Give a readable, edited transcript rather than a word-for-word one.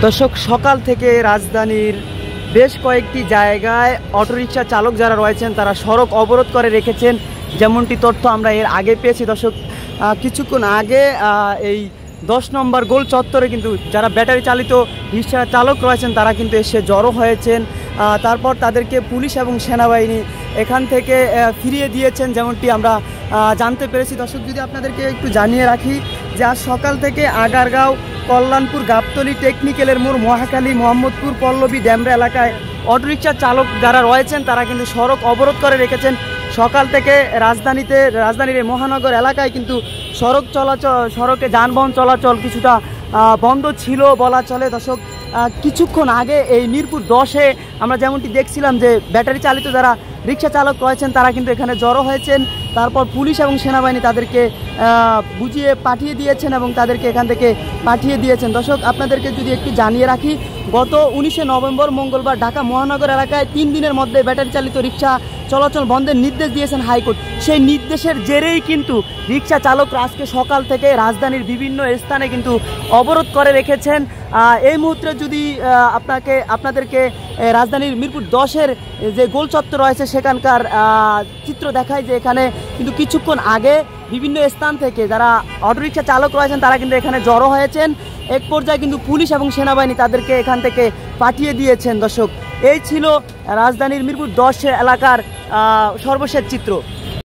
দর্শক, সকাল থেকে রাজধানীর বেশ কয়েকটি জায়গায় অটোরিকশা চালক যারা রয়েছেন তারা সড়ক অবরোধ করে রেখেছেন, যেমনটি তথ্য আমরা এর আগে পেয়েছি। দর্শক, কিছুক্ষণ আগে এই 10 নম্বর গোল চত্বরে কিন্তু যারা ব্যাটারি চালিত রিক্সা চালক রয়েছেন তারা কিন্তু এসে জড়ো হয়েছেন। তারপর তাদেরকে পুলিশ এবং সেনাবাহিনী এখান থেকে ফিরিয়ে দিয়েছেন, যেমনটি আমরা জানতে পেরেছি। দর্শক, যদি আপনাদেরকে একটু জানিয়ে রাখি যে আজ সকাল থেকে আগারগাঁও, কল্যাণপুর, গাবতলী, টেকনিক্যালের মোড়, মহাখালী, মোহাম্মদপুর, পল্লবী, ড্যামরা এলাকায় অটোরিকশা চালক যারা রয়েছেন তারা কিন্তু সড়ক অবরোধ করে রেখেছেন। সকাল থেকে রাজধানীর এই মহানগর এলাকায় কিন্তু সড়কে যানবাহন চলাচল কিছুটা বন্ধ ছিল বলা চলে। দর্শক, কিছুক্ষণ আগে এই মিরপুর 10-এ আমরা যেমনটি দেখছিলাম যে ব্যাটারি চালিত যারা রিক্সা চালক রয়েছেন তারা কিন্তু এখানে জড়ো হয়েছেন। তারপর পুলিশ এবং সেনাবাহিনী তাদেরকে বুঝিয়ে পাঠিয়ে দিয়েছেন এবং তাদেরকে এখান থেকে পাঠিয়ে দিয়েছেন। দর্শক, আপনাদেরকে যদি একটু জানিয়ে রাখি, গত 19শে নভেম্বর মঙ্গলবার ঢাকা মহানগর এলাকায় 3 দিনের মধ্যে ব্যাটারি চালিত রিক্সা চলাচল বন্ধের নির্দেশ দিয়েছেন হাইকোর্ট। সেই নির্দেশের জেরেই কিন্তু রিক্সা চালকরা আজকে সকাল থেকে রাজধানীর বিভিন্ন স্থানে কিন্তু অবরোধ করে রেখেছেন। এই মুহূর্তে যদি আপনাদেরকে রাজধানীর মিরপুর 10-এর যে গোল চত্বর রয়েছে সেখানকার চিত্র দেখায়, যে এখানে কিন্তু কিছুক্ষণ আগে বিভিন্ন স্থান থেকে যারা অটোরিকশা চালক রয়েছেন তারা কিন্তু এখানে জড়ো হয়েছেন। এক পর্যায়ে কিন্তু পুলিশ এবং সেনাবাহিনী তাদেরকে এখান থেকে পাঠিয়ে দিয়েছেন। দর্শক, এই ছিল রাজধানীর মিরপুর 10 এলাকার সর্বশেষ চিত্র।